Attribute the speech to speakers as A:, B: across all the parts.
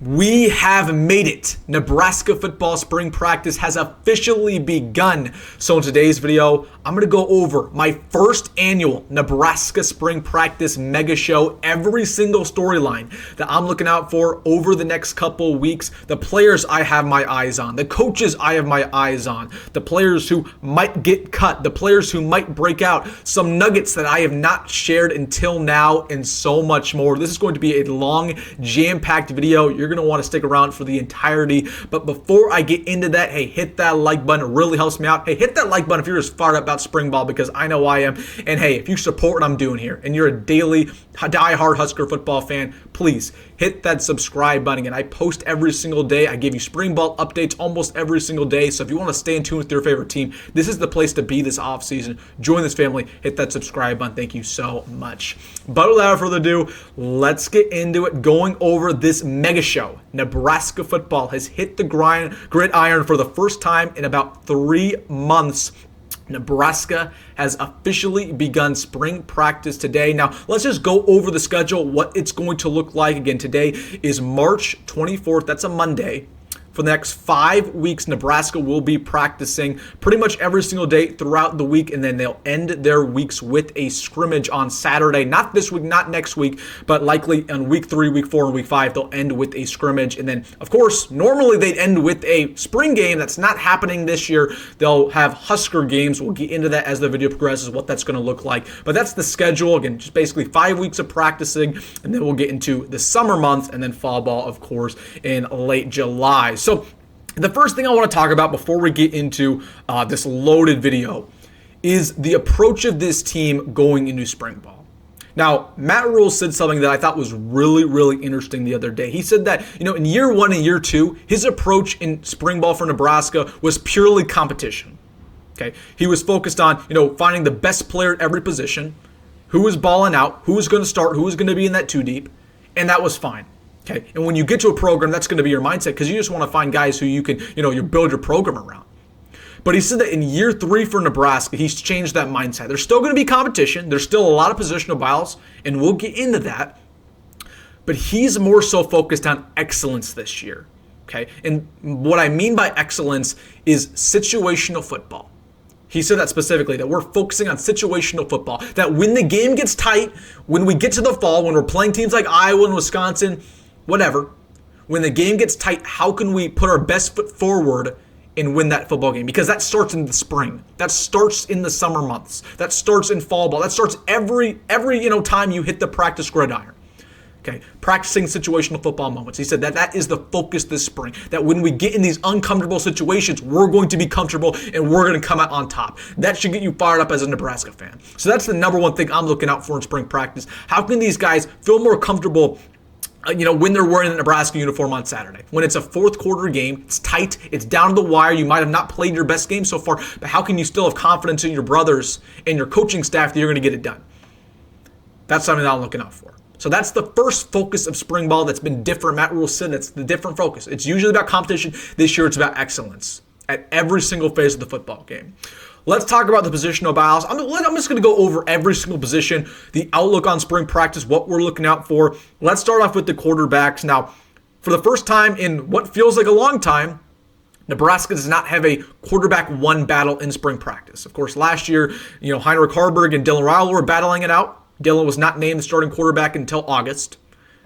A: We have made it. Nebraska football spring practice has officially begun. So in today's video, I'm going to go over my first annual Nebraska spring practice mega show, every single storyline that I'm looking out for over the next couple weeks, the players I have my eyes on, the coaches I have my eyes on, the players who might get cut, the players who might break out, some nuggets that I have not shared until now, and so much more. This is going to be a long, jam-packed video. You're going to want to stick around for the entirety. But before I get into that, hey, hit that like button. It really helps me out. Hey, hit that like button if you're as fired up about spring ball, because I know I am. And hey, if you support what I'm doing here and you're a daily die-hard Husker football fan, please hit that subscribe button. And I post every single day. I give you spring ball updates almost every single day. So if you want to stay in tune with your favorite team, this is the place to be this offseason. Join this family. Hit that subscribe button. Thank you so much. But without further ado, let's get into it. Going over this mega show. Nebraska football has hit the gridiron for the first time in about 3 months. Nebraska has officially begun spring practice today. Now, let's just go over the schedule, what it's going to look like. Again, today is March 24th. That's a Monday. For the next 5 weeks, Nebraska will be practicing pretty much every single day throughout the week, and then they'll end their weeks with a scrimmage on Saturday. Not this week, not next week, but likely on week 3, week 4, and week 5, they'll end with a scrimmage. And then, of course, normally they'd end with a spring game. That's not happening this year. They'll have Husker games. We'll get into that as the video progresses, what that's going to look like. But that's the schedule. Again, just basically 5 weeks of practicing, and then we'll get into the summer months, and then fall ball, of course, in late July. So the first thing I want to talk about before we get into this loaded video is the approach of this team going into spring ball. Now, Matt Rhule said something that I thought was really, really interesting the other day. He said that, in year 1 and year 2, his approach in spring ball for Nebraska was purely competition. Okay, he was focused on, finding the best player at every position, who was balling out, who was going to start, who was going to be in that 2 deep, and that was fine. Okay, and when you get to a program, that's going to be your mindset, because you just want to find guys who you can, you build your program around. But he said that in year 3 for Nebraska, he's changed that mindset. There's still going to be competition. There's still a lot of positional battles, and we'll get into that. But he's more so focused on excellence this year. Okay, and what I mean by excellence is situational football. He said that specifically, that we're focusing on situational football, that when the game gets tight, when we get to the fall, when we're playing teams like Iowa and Wisconsin, whatever, when the game gets tight, how can we put our best foot forward and win that football game? Because that starts in the spring. That starts in the summer months. That starts in fall ball. That starts every time you hit the practice gridiron. Okay, practicing situational football moments. He said that is the focus this spring. That when we get in these uncomfortable situations, we're going to be comfortable and we're going to come out on top. That should get you fired up as a Nebraska fan. So that's the number one thing I'm looking out for in spring practice. How can these guys feel more comfortable when they're wearing a Nebraska uniform on Saturday? When it's a fourth quarter game, it's tight, it's down to the wire, you might have not played your best game so far, but how can you still have confidence in your brothers and your coaching staff that you're going to get it done? That's something that I'm looking out for. So that's the first focus of spring ball that's been different. Matt Rhule said that's the different focus. It's usually about competition. This year it's about excellence at every single phase of the football game. Let's talk about the positional battles. I'm just going to go over every single position, the outlook on spring practice, what we're looking out for. Let's start off with the quarterbacks. Now, for the first time in what feels like a long time, Nebraska does not have a quarterback one battle in spring practice. Of course, last year, Heinrich Hoiberg and Rhule were battling it out. Dylan was not named the starting quarterback until August.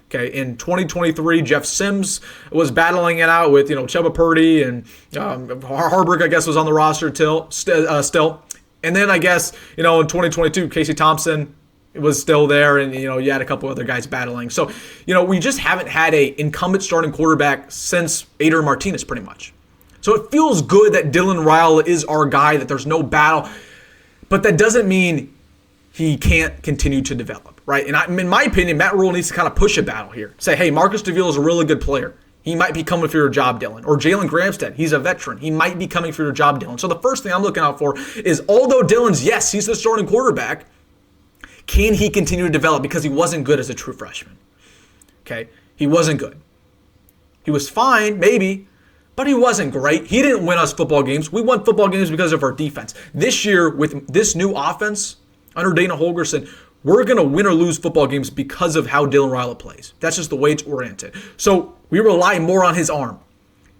A: Okay, in 2023, Jeff Sims was battling it out with, Chuba Purdy, and Hoiberg, I guess, was on the roster still. And then I guess, in 2022, Casey Thompson was still there, and, you had a couple other guys battling. So, we just haven't had a incumbent starting quarterback since Adrian Martinez, pretty much. So it feels good that Rhule is our guy, that there's no battle. But that doesn't mean he can't continue to develop, right? And in my opinion, Matt Rhule needs to kind of push a battle here. Say, hey, Marcus DeVille is a really good player. He might be coming for your job, Dylan. Or Jalen Gramstead, he's a veteran. He might be coming for your job, Dylan. So the first thing I'm looking out for is, although Dylan's, yes, he's the starting quarterback, can he continue to develop? Because he wasn't good as a true freshman. Okay? He wasn't good. He was fine, maybe, but he wasn't great. He didn't win us football games. We won football games because of our defense. This year, with this new offense, under Dana Holgorsen, We're going to win or lose football games because of how Dylan Raiola plays. That's just the way it's oriented. So we rely more on his arm.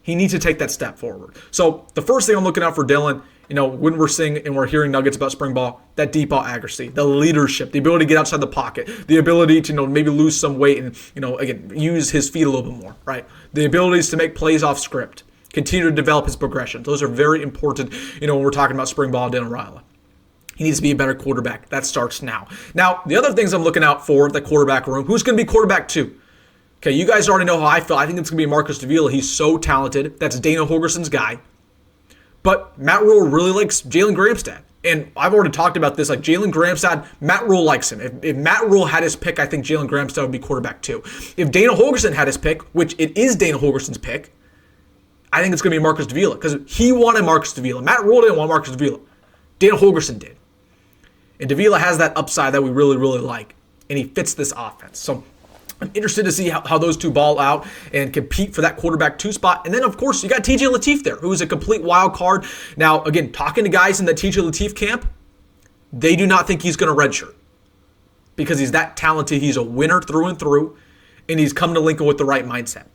A: He needs to take that step forward. So the first thing I'm looking out for Dylan, when we're seeing and we're hearing nuggets about spring ball, that deep ball accuracy, the leadership, the ability to get outside the pocket, the ability to maybe lose some weight and again use his feet a little bit more, right? The abilities to make plays off script, continue to develop his progression. Those are very important. When we're talking about spring ball, Dylan Raiola. He needs to be a better quarterback. That starts now. Now, the other things I'm looking out for the quarterback room. Who's going to be quarterback 2? Okay, you guys already know how I feel. I think it's going to be Marcus Davila. He's so talented. That's Dana Holgerson's guy. But Matt Rhule really likes Jalen Gramstad. And I've already talked about this. Like Jalen Gramstad, Matt Rhule likes him. If Matt Rhule had his pick, I think Jalen Gramstad would be quarterback 2. If Dana Holgerson had his pick, which it is Dana Holgerson's pick, I think it's going to be Marcus Davila because he wanted Marcus Davila. Matt Rhule didn't want Marcus Davila. Dana Holgerson did. And Davila has that upside that we really, really like. And he fits this offense. So I'm interested to see how those two ball out and compete for that quarterback 2 spot. And then, of course, you got TJ Lateef there, who is a complete wild card. Now, again, talking to guys in the TJ Lateef camp, they do not think he's going to redshirt because he's that talented. He's a winner through and through, and he's come to Lincoln with the right mindset.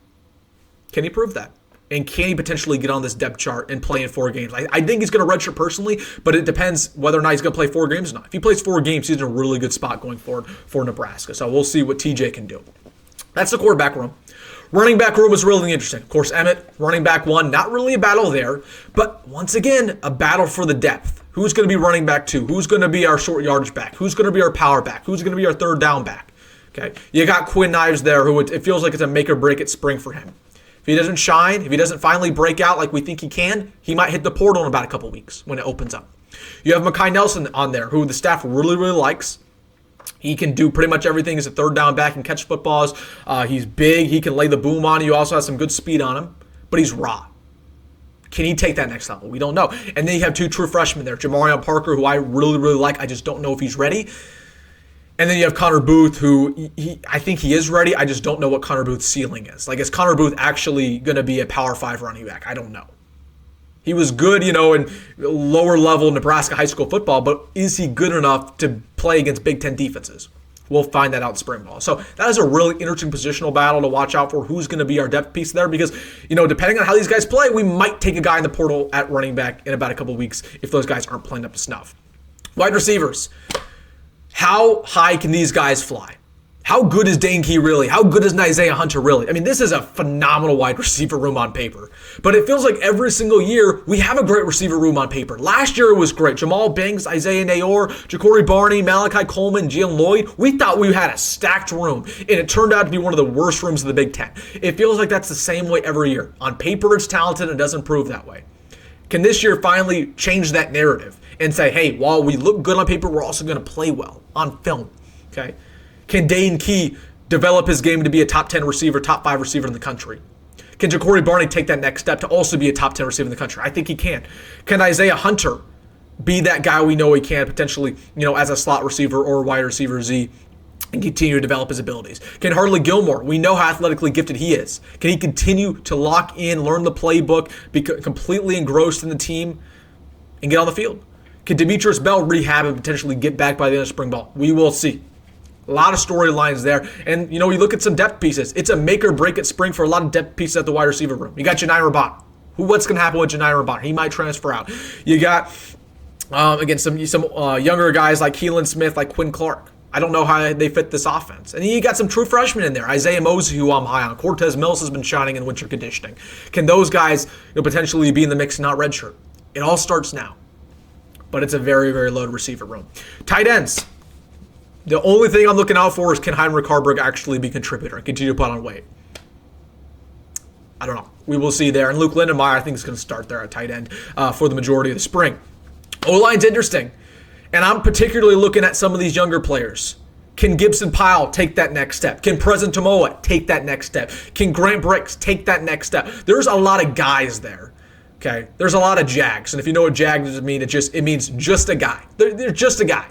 A: Can he prove that? And can he potentially get on this depth chart and play in 4 games? I think he's going to redshirt personally, but it depends whether or not he's going to play 4 games or not. If he plays 4 games, he's in a really good spot going forward for Nebraska. So we'll see what TJ can do. That's the quarterback room. Running back room was really interesting. Of course, Emmett, running back 1, not really a battle there, but once again, a battle for the depth. Who's going to be running back 2? Who's going to be our short yardage back? Who's going to be our power back? Who's going to be our third down back? Okay, you got Quinn Ives there, who it feels like it's a make or break at spring for him. If he doesn't shine, if he doesn't finally break out like we think he can, he might hit the portal in about a couple weeks when it opens up. You have Mekhi Nelson on there, who the staff really, really likes. He can do pretty much everything as a third down back and catch footballs. He's big. He can lay the boom on you. He also has some good speed on him, but he's raw. Can he take that next level? We don't know. And then you have 2 true freshmen there, Jamarion Parker, who I really, really like. I just don't know if he's ready. And then you have Connor Booth, who I think he is ready. I just don't know what Connor Booth's ceiling is. Like, is Connor Booth actually going to be a Power 5 running back? I don't know. He was good, in lower level Nebraska high school football, but is he good enough to play against Big Ten defenses? We'll find that out in spring ball. So that is a really interesting positional battle to watch out for who's going to be our depth piece there because, depending on how these guys play, we might take a guy in the portal at running back in about a couple of weeks if those guys aren't playing up to snuff. Wide receivers. How high can these guys fly? How good is Dane Key really? How good is Isaiah Hunter really? I mean, this is a phenomenal wide receiver room on paper. But it feels like every single year we have a great receiver room on paper. Last year it was great. Jamal Banks, Isaiah Nayor, Ja'Cory Barney, Malachi Coleman, Jalen Lloyd. We thought we had a stacked room, and it turned out to be one of the worst rooms in the Big Ten. It feels like that's the same way every year. On paper it's talented and doesn't prove that way. Can this year finally change that narrative and say, hey, while we look good on paper, we're also going to play well on film, okay? Can Dane Key develop his game to be a top 10 receiver, top 5 receiver in the country? Can Ja'Cory Barney take that next step to also be a top 10 receiver in the country? I think he can. Can Isaiah Hunter be that guy we know he can potentially, as a slot receiver or wide receiver Z and continue to develop his abilities? Can Hartley Gilmore, we know how athletically gifted he is. Can he continue to lock in, learn the playbook, be completely engrossed in the team, and get on the field? Can Demetrius Bell rehab and potentially get back by the end of spring ball? We will see. A lot of storylines there. And, you look at some depth pieces. It's a make or break at spring for a lot of depth pieces at the wide receiver room. You got Janai Rabat. What's going to happen with Janai Rabat? He might transfer out. You got, again, some younger guys like Keelan Smith, like Quinn Clark. I don't know how they fit this offense. And then you got some true freshmen in there. Isaiah Mosey, who I'm high on. Cortez Mills has been shining in winter conditioning. Can those guys potentially be in the mix and not redshirt? It all starts now. But it's a very, very loaded receiver room. Tight ends. The only thing I'm looking out for is can Heinrich Haarberg actually be a contributor and continue to put on weight? I don't know. We will see there. And Luke Lindenmeyer, I think, is going to start there at tight end for the majority of the spring. O-line's interesting. And I'm particularly looking at some of these younger players. Can Gibson Pyle take that next step? Can Present Tomoa take that next step? Can Grant Bricks take that next step? There's a lot of guys there. Okay, there's a lot of Jags, and if you know what Jag does mean, it means just a guy. They're just a guy,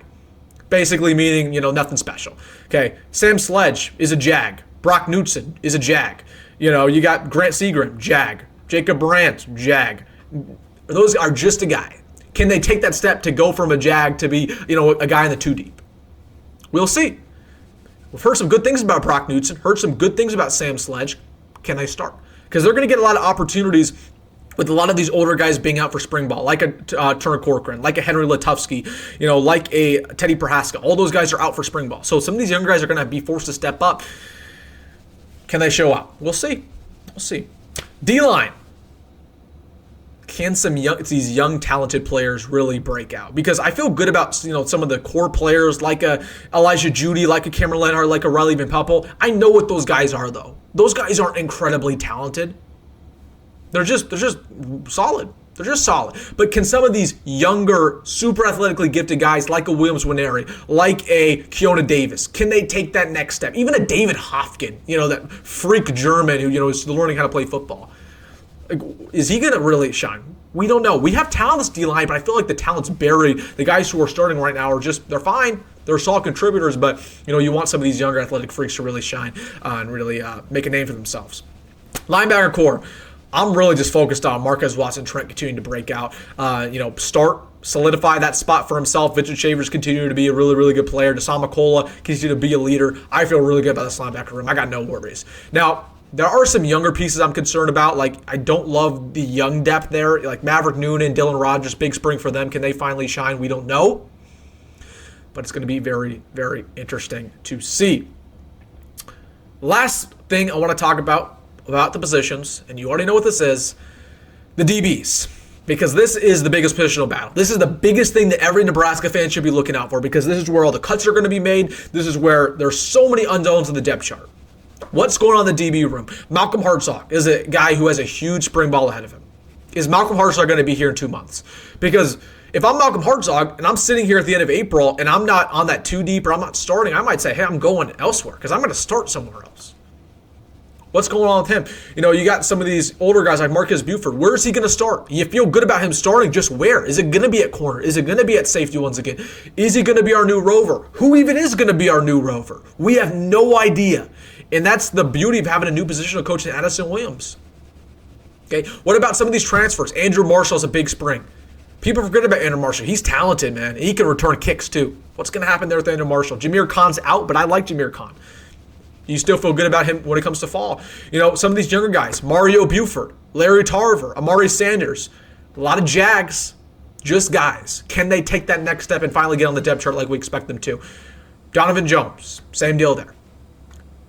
A: basically meaning nothing special. Okay, Sam Sledge is a Jag. Brock Knudsen is a Jag. You got Grant Seagram, Jag. Jacob Brandt, Jag. Those are just a guy. Can they take that step to go from a Jag to be a guy in the 2 deep? We'll see. We've heard some good things about Brock Knudsen, heard some good things about Sam Sledge. Can they start? Because they're going to get a lot of opportunities with a lot of these older guys being out for spring ball, like a Turner Corcoran, like a Henry Letufsky, like a Teddy Prohaska. All those guys are out for spring ball. So some of these younger guys are going to be forced to step up. Can they show up? We'll see. We'll see. D-line. Can these young talented players really break out? Because I feel good about some of the core players like a Elijah Judy, like a Cameron Lenhart, like a Riley Van Poppel. I know what those guys are though. Those guys aren't incredibly talented. They're just solid. They're just solid. But can some of these younger, super athletically gifted guys like a Williams Winery, like a Keona Davis, can they take that next step? Even a David Hofkin, that freak German who is learning how to play football. Is he going to really shine? We don't know. We have talent on this D-line, but I feel like the talent's buried. The guys who are starting right now they're fine. They're solid contributors, but you want some of these younger athletic freaks to really shine and really make a name for themselves. Linebacker core. I'm really just focused on Marquez Watson-Trent continuing to break out. Solidify that spot for himself. Vincent Shavers continuing to be a really, really good player. Deshaun McCullough continue to be a leader. I feel really good about this linebacker room. I got no worries. Now, there are some younger pieces I'm concerned about. Like, I don't love the young depth there. Like Maverick Noonan, Dylan Rogers, big spring for them. Can they finally shine? We don't know. But it's going to be very, very interesting to see. Last thing I want to talk about the positions, and you already know what this is, the DBs. Because this is the biggest positional battle. This is the biggest thing that every Nebraska fan should be looking out for, because this is where all the cuts are going to be made. This is where there's so many unknowns in the depth chart. What's going on in the DB room? Malcolm Hartzog is a guy who has a huge spring ball ahead of him. Is Malcolm Hartzog going to be here in 2 months? Because if I'm Malcolm Hartzog and I'm sitting here at the end of April and I'm not on that 2 deep or I'm not starting, I might say, hey, I'm going elsewhere because I'm going to start somewhere else. What's going on with him? You got some of these older guys like Marcus Buford. Where is he going to start? You feel good about him starting, just where? Is it going to be at corner? Is it going to be at safety once again? Is he going to be our new rover? Who even is going to be our new rover? We have no idea. And that's the beauty of having a new positional coach in Addison Williams. Okay, what about some of these transfers? Andrew Marshall's a big spring. People forget about Andrew Marshall. He's talented, man. He can return kicks too. What's going to happen there with Andrew Marshall? Jameer Khan's out, but I like Jameer Khan. You still feel good about him when it comes to fall. Some of these younger guys, Mario Buford, Larry Tarver, Amari Sanders, a lot of Jags, just guys. Can they take that next step and finally get on the depth chart like we expect them to? Donovan Jones, same deal there.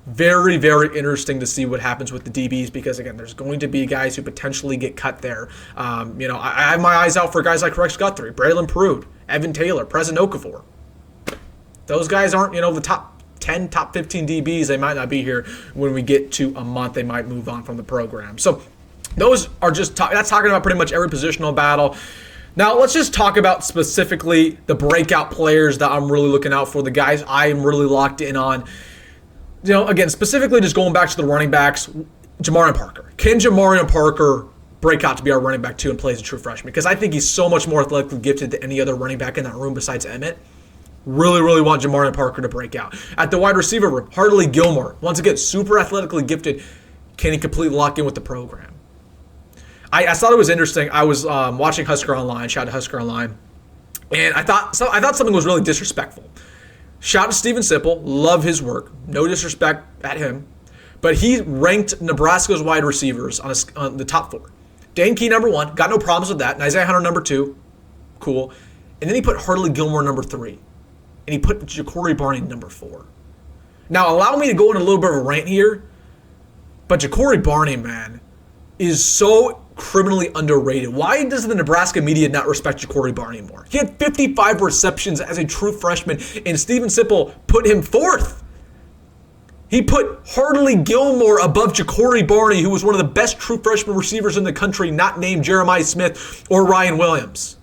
A: Very, very interesting to see what happens with the DBs because, again, there's going to be guys who potentially get cut there. I have my eyes out for guys like Rex Guthrie, Braylon Prude, Evan Taylor, Preston Okafor. Those guys aren't, the top 10, top 15 DBs. They might not be here when we get to a month. They might move on from the program. So those are that's talking about pretty much every positional battle. Now, let's just talk about specifically the breakout players that I'm really looking out for, the guys I'm really locked in on. Again, specifically just going back to the running backs, Jamarian Parker. Can Jamarian Parker break out to be our running back too and play as a true freshman? Because I think he's so much more athletically gifted than any other running back in that room besides Emmett. Really, really want Jamarian Parker to break out. At the wide receiver room, Hartley Gilmore. Once again, super athletically gifted. Can he completely lock in with the program? I thought it was interesting. I was watching Husker Online, shout out to Husker Online, and I thought something was really disrespectful. Shout out to Steven Sipple, love his work, no disrespect at him, but he ranked Nebraska's wide receivers on the top 4. Dane Key number 1, got no problems with that. And Isaiah Hunter number 2, cool. And then he put Hartley Gilmore number 3, and he put Ja'Cory Barney number 4. Now, allow me to go in a little bit of a rant here, but Ja'Cory Barney, man, is so criminally underrated. Why does the Nebraska media not respect Ja'Cory Barney more? He had 55 receptions as a true freshman, and Steven Sipple put him 4th. He put Hartley Gilmore above Ja'Cory Barney, who was one of the best true freshman receivers in the country, not named Jeremiah Smith or Ryan Williams.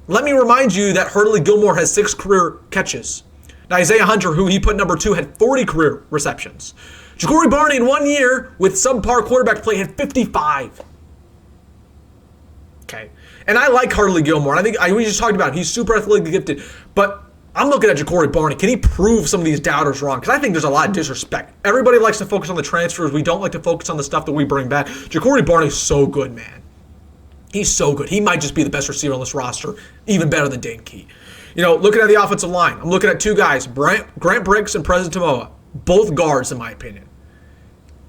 A: Let me remind you that Hartley Gilmore has 6 career catches. Now, Isaiah Hunter, who he put number 2, had 40 career receptions. Ja'Cory Barney in 1 year with subpar quarterback play had 55. Okay. And I like Hartley Gilmore. I think we just talked about him. He's super athletically gifted. But I'm looking at Ja'Cory Barney. Can he prove some of these doubters wrong? Because I think there's a lot of disrespect. Everybody likes to focus on the transfers. We don't like to focus on the stuff that we bring back. Ja'Cory Barney's so good, man. He's so good. He might just be the best receiver on this roster, even better than Dane Key. Looking at the offensive line, I'm looking at two guys, Grant Bricks and President Tamoa, both guards in my opinion.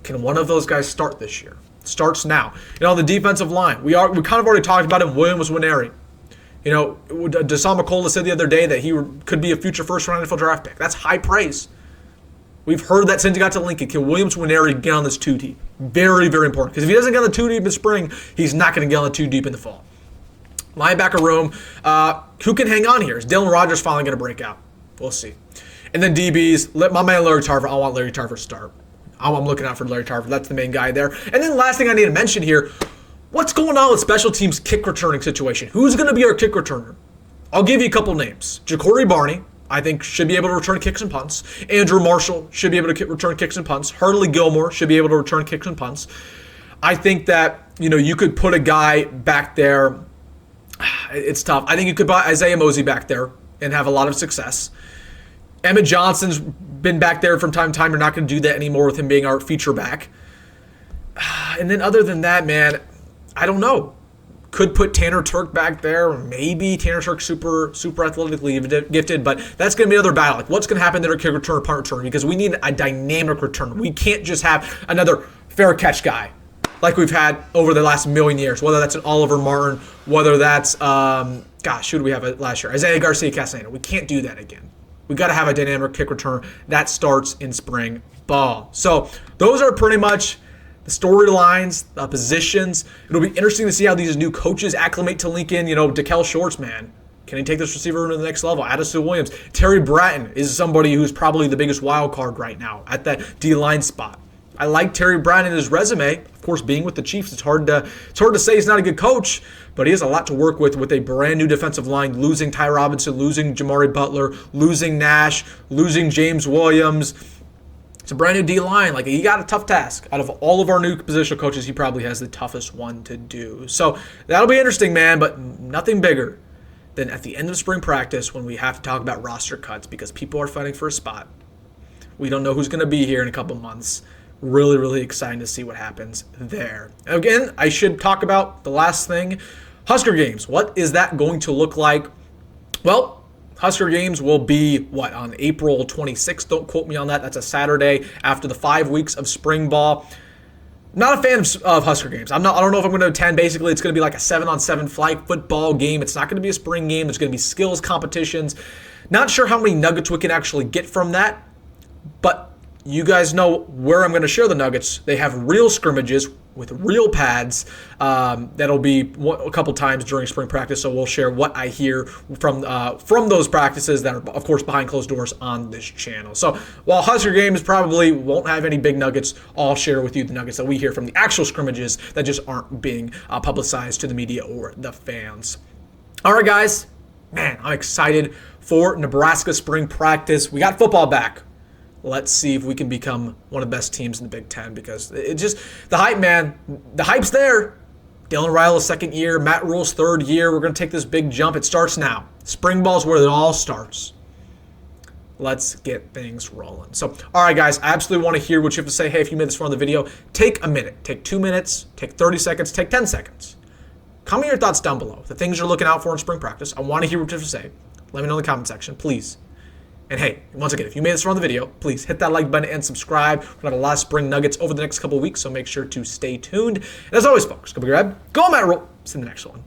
A: Can one of those guys start this year? Starts now. On the defensive line, we kind of already talked about him, Williams Nwaneri. Deshaun McCullough said the other day that he could be a future first-round NFL draft pick. That's high praise. We've heard that since he got to Lincoln. Can Williams Nwaneri get on this 2 deep? Very, very important. Because if he doesn't get on the 2 deep in spring, he's not going to get on the 2 deep in the fall. Linebacker room, who can hang on here? Is Dylan Rogers finally going to break out? We'll see. And then DBs, my man Larry Tarver. I want Larry Tarver to start. I'm looking out for Larry Tarver. That's the main guy there. And then last thing I need to mention here, what's going on with special teams kick returning situation? Who's going to be our kick returner? I'll give you a couple names. Jacory Barney, I think, should be able to return kicks and punts. Andrew Marshall should be able to return kicks and punts. Hurley Gilmore should be able to return kicks and punts. I think that, you could put a guy back there. It's tough. I think you could put Isaiah Mosey back there and have a lot of success. Emmett Johnson's been back there from time to time. You're not going to do that anymore with him being our feature back. And then other than that, man, I don't know. Could put Tanner Turk back there. Maybe Tanner Turk super athletically gifted, but that's going to be another battle. Like, what's going to happen there at kick return or punt return? Because we need a dynamic return. We can't just have another fair catch guy like we've had over the last million years, whether that's an Oliver Martin, whether that's, who did we have last year? Isaiah Garcia Castaneda. We can't do that again. We got to have a dynamic kick return. That starts in spring ball. So those are pretty much the storylines, the positions. It'll be interesting to see how these new coaches acclimate to Lincoln. DeKel Shorts, man. Can he take this receiver room to the next level? Addison Williams. Terry Bratton is somebody who's probably the biggest wild card right now at that D-line spot. I like Terry Bratton in his resume. Of course, being with the Chiefs, it's hard to say he's not a good coach, but he has a lot to work with a brand new defensive line, losing Ty Robinson, losing Jamari Butler, losing Nash, losing James Williams. It's a brand new D-line. Like, he got a tough task. Out of all of our new positional coaches, he probably has the toughest one to do. So that'll be interesting, man, but nothing bigger than at the end of spring practice when we have to talk about roster cuts because people are fighting for a spot. We don't know who's going to be here in a couple months. Really, really exciting to see what happens there. Again, I should talk about the last thing. Husker games. What is that going to look like? Well, Husker games will be, on April 26th? Don't quote me on that. That's a Saturday after the 5 weeks of spring ball. Not a fan of Husker games. I don't know if I'm going to attend. Basically, it's going to be like a 7-on-7 flag football game. It's not going to be a spring game. There's going to be skills competitions. Not sure how many nuggets we can actually get from that, but you guys know where I'm going to share the nuggets. They have real scrimmages with real pads. That'll be a couple times during spring practice, so we'll share what I hear from those practices that are, of course, behind closed doors on this channel. So while Husker games probably won't have any big nuggets, I'll share with you the nuggets that we hear from the actual scrimmages that just aren't being publicized to the media or the fans. All right, guys. Man, I'm excited for Nebraska spring practice. We got football back. Let's see if we can become one of the best teams in the Big Ten because it just, the hype, man, the hype's there. Dylan Raiola, second year, Matt Rhule's third year. We're going to take this big jump. It starts now. Spring ball's where it all starts. Let's get things rolling. So, all right, guys, I absolutely want to hear what you have to say. Hey, if you made this far in the video, take a minute, take 2 minutes, take 30 seconds, take 10 seconds. Comment your thoughts down below. The things you're looking out for in spring practice. I want to hear what you have to say. Let me know in the comment section, please. And hey, once again, if you made this far in the video, please hit that like button and subscribe. We've got a lot of spring nuggets over the next couple of weeks, so make sure to stay tuned. And as always, folks, go be grab, go Matt Rhule. See you in the next one.